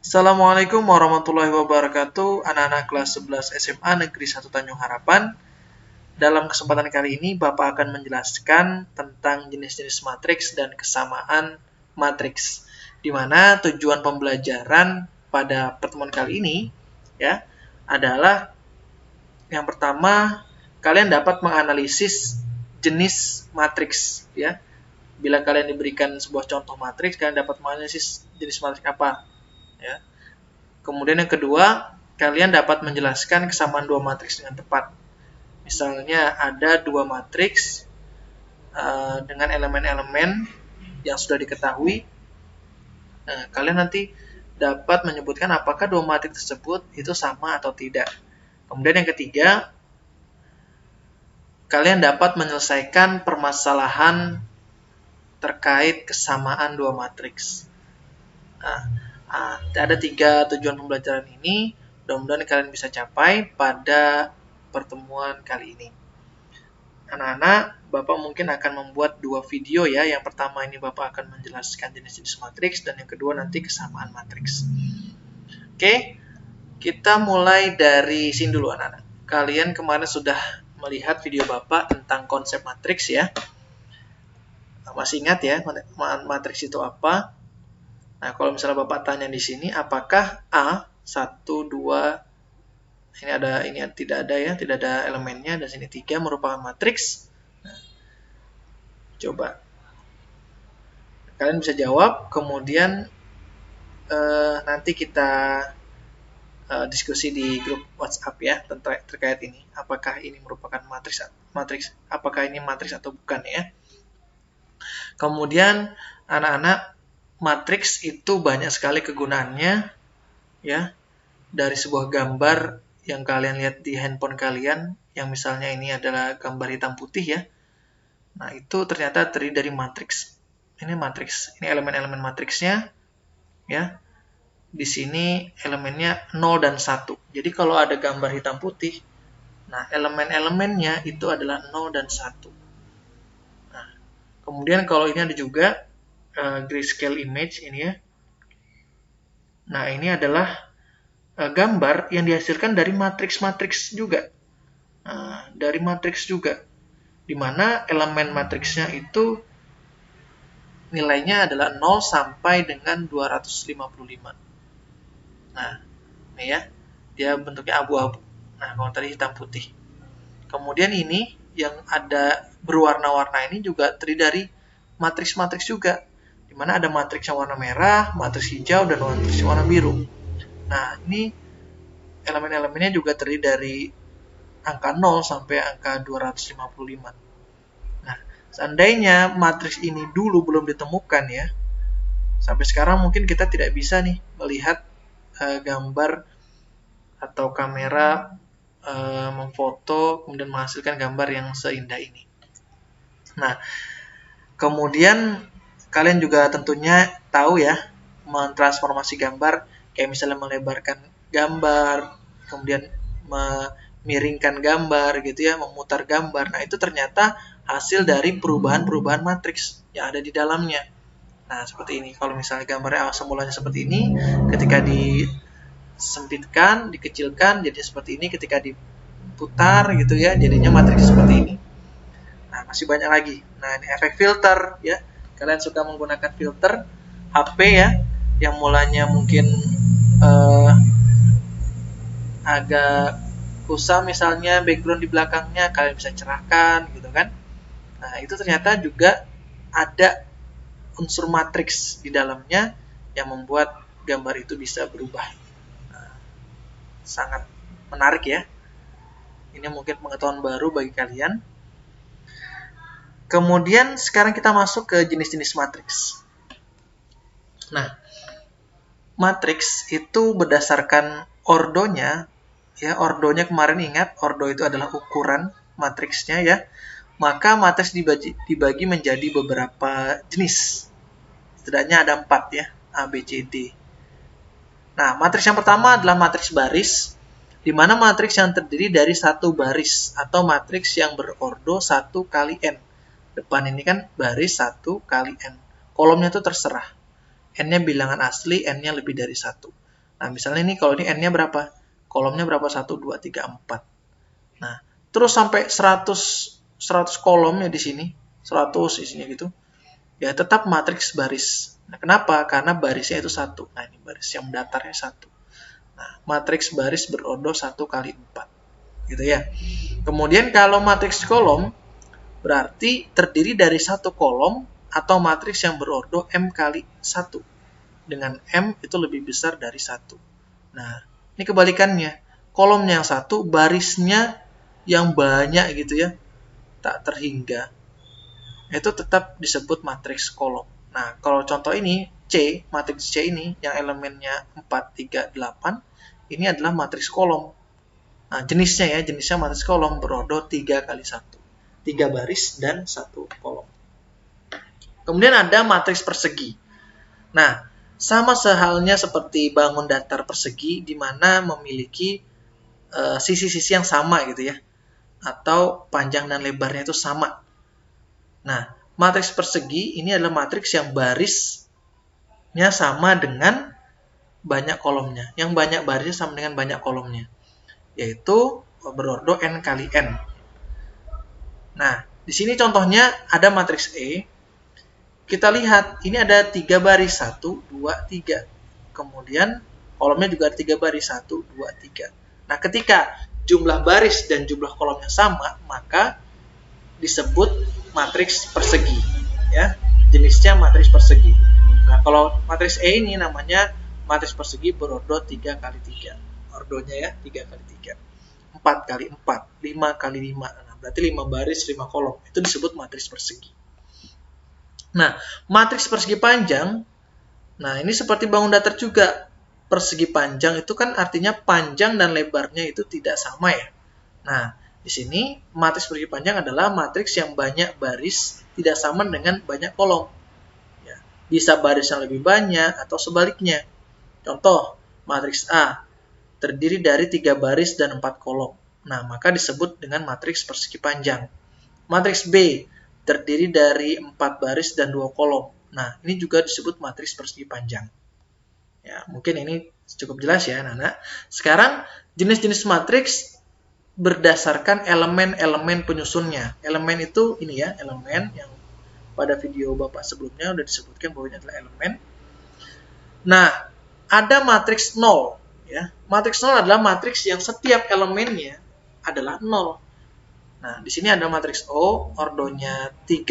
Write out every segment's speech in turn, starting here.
Assalamualaikum warahmatullahi wabarakatuh, anak-anak kelas 11 SMA Negeri 1 Tanjung Harapan. Dalam kesempatan kali ini, Bapak akan menjelaskan tentang jenis-jenis matriks dan kesamaan matriks. Di mana tujuan pembelajaran pada pertemuan kali ini ya adalah yang pertama, kalian dapat menganalisis jenis matriks ya. Bila kalian diberikan sebuah contoh matriks, kalian dapat menganalisis jenis matriks apa ya. Kemudian yang kedua, kalian dapat menjelaskan kesamaan dua matriks dengan tepat. Misalnya ada dua matriks dengan elemen-elemen yang sudah diketahui. Nah, kalian nanti dapat menyebutkan apakah dua matriks tersebut itu sama atau tidak. Kemudian yang ketiga, kalian dapat menyelesaikan permasalahan terkait kesamaan dua matriks. Ada 3 tujuan pembelajaran ini. Mudah-mudahan kalian bisa capai pada pertemuan kali ini. Anak-anak, Bapak mungkin akan membuat 2 video ya. Yang pertama ini Bapak akan menjelaskan jenis-jenis matriks, dan yang kedua nanti kesamaan matriks. Oke, kita mulai dari sini dulu anak-anak. Kalian kemarin sudah melihat video Bapak tentang konsep matriks ya. Masih ingat ya matriks itu apa? Nah, kalau misalnya Bapak tanya di sini, apakah A 1, 2, ini tidak ada elemennya, dan sini 3 merupakan matriks? Nah, coba kalian bisa jawab, kemudian nanti kita diskusi di grup WhatsApp ya terkait ini. Apakah ini merupakan matriks? Apakah ini matriks atau bukan ya? Kemudian anak-anak, matriks itu banyak sekali kegunaannya ya. Dari sebuah gambar yang kalian lihat di handphone kalian, yang misalnya ini adalah gambar hitam putih ya. Nah, itu ternyata terdiri dari matriks. Ini matriks, ini elemen-elemen matriksnya ya. Di sini elemennya 0 dan 1. Jadi kalau ada gambar hitam putih, nah elemen-elemennya itu adalah 0 dan 1. Nah, kemudian kalau ini ada juga grayscale image ini ya. Nah, ini adalah gambar yang dihasilkan dari matriks-matriks juga. Dari matriks juga. Di mana elemen matriksnya itu nilainya adalah 0 sampai dengan 255. Nah, ini ya. Dia bentuknya abu-abu. Nah, kalau tadi hitam putih. Kemudian ini yang ada berwarna-warna ini juga terdiri dari matriks-matriks juga. Di mana ada matriks yang warna merah, matriks hijau, dan matriks yang warna biru. Nah, ini elemen-elemennya juga terdiri dari angka 0 sampai angka 255. Nah, seandainya matriks ini dulu belum ditemukan ya, sampai sekarang mungkin kita tidak bisa nih melihat gambar atau kamera memfoto kemudian menghasilkan gambar yang seindah ini. Nah, kemudian kalian juga tentunya tahu ya, mentransformasi gambar, kayak misalnya melebarkan gambar, kemudian memiringkan gambar gitu ya, memutar gambar. Nah, itu ternyata hasil dari perubahan-perubahan matriks yang ada di dalamnya. Nah, seperti ini. Kalau misalnya gambarnya semulanya seperti ini, ketika disempitkan, dikecilkan jadi seperti ini, ketika diputar gitu ya, jadinya matriks seperti ini. Nah, masih banyak lagi. Nah, ini efek filter ya. Kalian suka menggunakan filter HP ya, yang mulanya mungkin agak kusam misalnya background di belakangnya, kalian bisa cerahkan gitu kan. Nah, itu ternyata juga ada unsur matriks di dalamnya yang membuat gambar itu bisa berubah. Nah, sangat menarik ya. Ini mungkin pengetahuan baru bagi kalian. Kemudian sekarang kita masuk ke jenis-jenis matriks. Nah, matriks itu berdasarkan ordonya ya. Ordonya kemarin ingat, ordo itu adalah ukuran matriksnya ya. Maka matriks dibagi menjadi beberapa jenis. Setidaknya ada 4 ya, A, B, C, D. Nah, matriks yang pertama adalah matriks baris, di mana matriks yang terdiri dari satu baris atau matriks yang berordo 1 kali n. Depan ini kan baris 1 kali n. Kolomnya itu terserah. N-nya bilangan asli, N-nya lebih dari 1. Nah, misalnya ini kalau ini n-nya berapa? Kolomnya berapa? 1, 2, 3, 4. Nah, terus sampai 100 kolomnya di sini, 100 isinya gitu. Ya, tetap matriks baris. Nah, kenapa? Karena barisnya itu 1. Nah, ini baris yang datarnya 1. Nah, matriks baris berordo 1 kali 4. Gitu ya. Kemudian kalau matriks kolom, berarti terdiri dari 1 kolom atau matriks yang berordo M kali 1. Dengan M itu lebih besar dari 1. Nah, ini kebalikannya. Kolomnya yang 1, barisnya yang banyak gitu ya. Tak terhingga. Itu tetap disebut matriks kolom. Nah, kalau contoh ini, C, matriks C ini, yang elemennya 4, 3, 8, ini adalah matriks kolom. Nah, jenisnya matriks kolom berordo 3 kali 1. 3 baris dan 1 kolom. Kemudian ada matriks persegi. Nah, sama sehalnya seperti bangun datar persegi, di mana memiliki sisi-sisi yang sama gitu ya. Atau panjang dan lebarnya itu sama. Nah, matriks persegi ini adalah matriks yang barisnya sama dengan banyak kolomnya. Yang banyak barisnya sama dengan banyak kolomnya. Yaitu berordo n kali n. Nah, di sini contohnya ada matriks E. Kita lihat, ini ada 3 baris, 1, 2, 3. Kemudian kolomnya juga ada 3 baris, 1, 2, 3. Nah, ketika jumlah baris dan jumlah kolomnya sama, maka disebut matriks persegi. Ya, jenisnya matriks persegi. Nah, kalau matriks E ini namanya matriks persegi berordo 3 kali 3. Ordonya ya, 3 kali 3. 4 kali 4, 5 kali 5. Nah, berarti 5 baris, 5 kolom. Itu disebut matriks persegi. Nah, matriks persegi panjang, nah ini seperti bangun datar juga. Persegi panjang itu kan artinya panjang dan lebarnya itu tidak sama ya. Nah, di sini matriks persegi panjang adalah matriks yang banyak baris tidak sama dengan banyak kolom. Ya, bisa baris yang lebih banyak atau sebaliknya. Contoh, matriks A terdiri dari 3 baris dan 4 kolom. Nah, maka disebut dengan matriks persegi panjang. Matriks B terdiri dari 4 baris dan 2 kolom. Nah, ini juga disebut matriks persegi panjang. Ya, mungkin ini cukup jelas ya, anak-anak. Sekarang, jenis-jenis matriks berdasarkan elemen-elemen penyusunnya. Elemen itu ini ya, elemen yang pada video Bapak sebelumnya sudah disebutkan bahwa ini adalah elemen. Nah, ada matriks 0. Ya. Matriks 0 adalah matriks yang setiap elemennya adalah 0. Nah, di sini ada matriks O, ordonya 2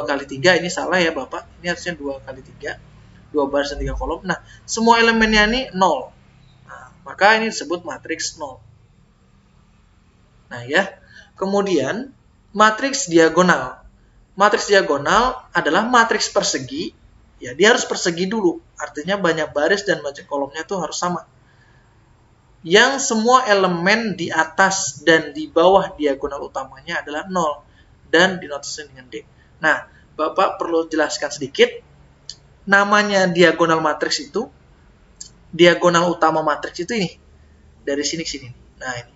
kali 3, ini salah ya Bapak. Ini harusnya 2 kali 3, 2 baris dan 3 kolom. Nah, semua elemennya ini 0. Nah, maka ini disebut matriks 0. Nah ya, kemudian matriks diagonal. Matriks diagonal adalah matriks persegi. Ya, dia harus persegi dulu. Artinya banyak baris dan banyak kolomnya itu harus sama. Yang semua elemen di atas dan di bawah diagonal utamanya adalah 0 dan dinotasikan dengan D. Nah, Bapak perlu jelaskan sedikit. Namanya diagonal matriks itu, diagonal utama matriks itu ini. Dari sini ke sini. Nah, ini.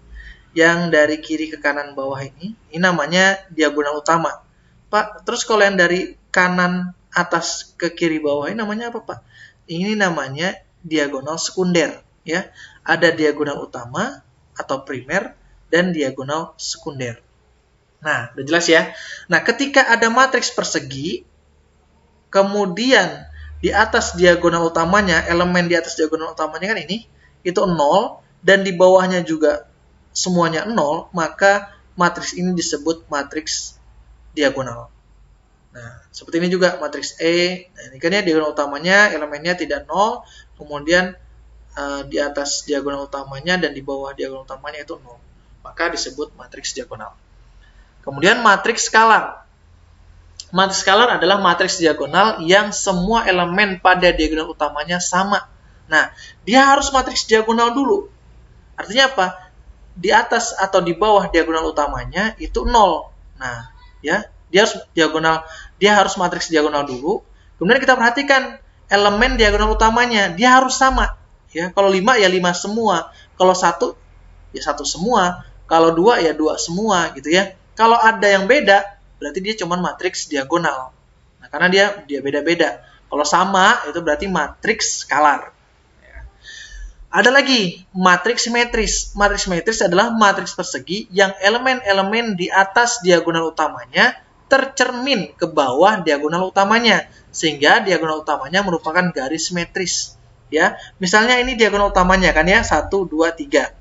Yang dari kiri ke kanan bawah ini namanya diagonal utama. Pak, terus kalau yang dari kanan atas ke kiri bawah ini namanya apa, Pak? Ini namanya diagonal sekunder, ya. Ada diagonal utama atau primer dan diagonal sekunder. Nah, udah jelas ya. Nah, ketika ada matriks persegi, kemudian di atas diagonal utamanya, elemen di atas diagonal utamanya kan ini, itu 0, dan di bawahnya juga semuanya 0, maka matriks ini disebut matriks diagonal. Nah, seperti ini juga matriks E. Nah, ini kan ya diagonal utamanya, elemennya tidak 0, kemudian di atas diagonal utamanya dan di bawah diagonal utamanya itu 0. Maka disebut matriks diagonal. Kemudian matriks skalar. Matriks skalar adalah matriks diagonal yang semua elemen pada diagonal utamanya sama. Nah, dia harus matriks diagonal dulu. Artinya apa? Di atas atau di bawah diagonal utamanya itu 0. Nah, ya, dia harus matriks diagonal dulu. Kemudian kita perhatikan elemen diagonal utamanya, dia harus sama. Ya, kalau 5 ya 5 semua. Kalau 1 ya 1 semua. Kalau 2 ya 2 semua gitu ya. Kalau ada yang beda, berarti dia cuma matriks diagonal. Nah, karena dia beda-beda. Kalau sama itu berarti matriks skalar. Ya. Ada lagi matriks simetris. Matriks simetris adalah matriks persegi yang elemen-elemen di atas diagonal utamanya tercermin ke bawah diagonal utamanya, sehingga diagonal utamanya merupakan garis simetris. Ya, misalnya ini diagonal utamanya kan ya, 1, 2, 3.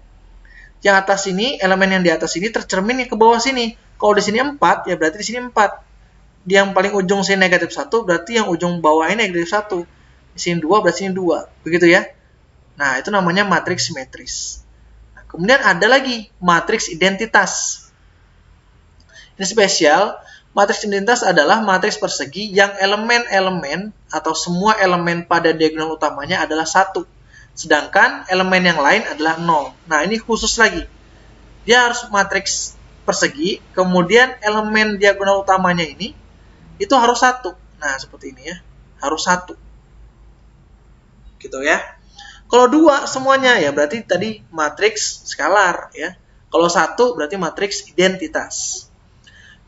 Yang atas ini, elemen yang di atas ini tercermin ke bawah sini. Kalau di sini 4, ya berarti di sini 4. Di yang paling ujung sini negatif 1, berarti yang ujung bawah ini negatif 1. Di sini 2, berarti sini 2. Begitu ya. Nah, itu namanya matriks simetris. Nah, kemudian ada lagi matriks identitas. Ini spesial. Matriks identitas adalah matriks persegi yang elemen-elemen atau semua elemen pada diagonal utamanya adalah 1. Sedangkan elemen yang lain adalah 0. Nah, ini khusus lagi. Dia harus matriks persegi, kemudian elemen diagonal utamanya ini itu harus 1. Nah, seperti ini ya. Harus 1. Gitu ya. Kalau 2 semuanya ya berarti tadi matriks skalar ya. Kalau 1 berarti matriks identitas.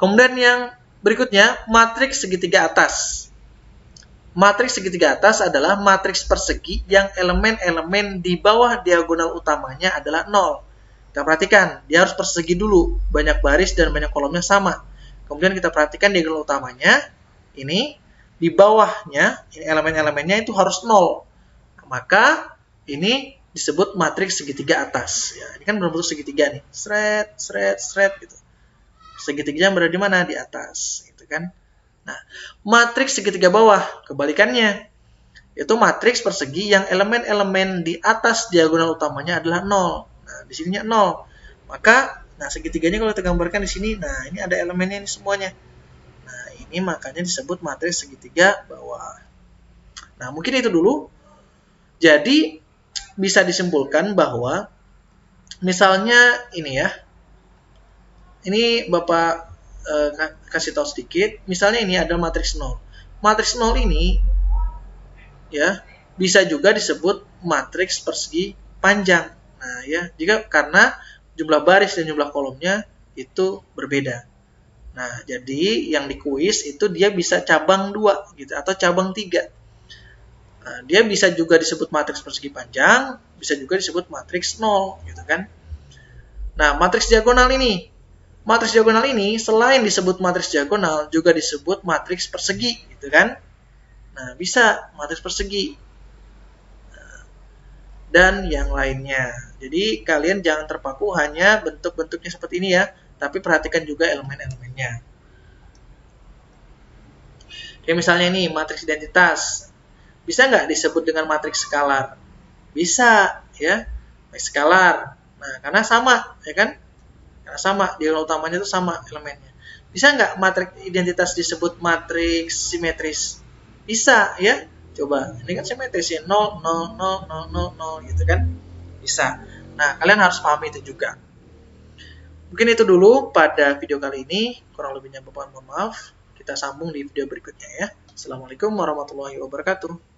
Kemudian yang berikutnya matriks segitiga atas. Matriks segitiga atas adalah matriks persegi yang elemen-elemen di bawah diagonal utamanya adalah 0. Kita perhatikan, dia harus persegi dulu, banyak baris dan banyak kolomnya sama. Kemudian kita perhatikan diagonal utamanya, ini di bawahnya, ini elemen-elemennya itu harus 0. Nah, maka ini disebut matriks segitiga atas. Ya, ini kan berbentuk segitiga nih, sret gitu. Segitiganya berada di mana? Di atas, gitu kan? Nah, matriks segitiga bawah, kebalikannya. Itu matriks persegi yang elemen-elemen di atas diagonal utamanya adalah 0. Nah, di sininya 0. Maka, nah segitiganya kalau kita gambarkan di sini, nah ini ada elemennya ini semuanya. Nah, ini makanya disebut matriks segitiga bawah. Nah, mungkin itu dulu. Jadi, bisa disimpulkan bahwa misalnya ini ya. Ini Bapak kasih tahu sedikit. Misalnya ini ada matriks 0. Matriks 0 ini ya bisa juga disebut matriks persegi panjang. Nah, ya, karena jumlah baris dan jumlah kolomnya itu berbeda. Nah, jadi yang di kuis itu dia bisa cabang 2 gitu atau cabang 3. Nah, dia bisa juga disebut matriks persegi panjang, bisa juga disebut matriks 0 gitu kan. Nah, matriks diagonal ini selain disebut matriks diagonal juga disebut matriks persegi gitu kan. Nah, bisa matriks persegi dan yang lainnya. Jadi kalian jangan terpaku hanya bentuk-bentuknya seperti ini ya, tapi perhatikan juga elemen-elemennya. Kayak misalnya ini matriks identitas. Bisa nggak disebut dengan matriks skalar? Bisa ya, matriks skalar. Nah, karena sama ya kan? Karena sama, diagonal utamanya itu sama elemennya. Bisa nggak matriks identitas disebut matriks simetris? Bisa ya. Coba, ini kan simetris ya, 0, 0, 0, 0, 0, 0 gitu kan. Bisa. Nah, kalian harus pahami itu juga. Mungkin itu dulu pada video kali ini. Kurang lebihnya Bapak mohon maaf. Kita sambung di video berikutnya ya. Assalamualaikum warahmatullahi wabarakatuh.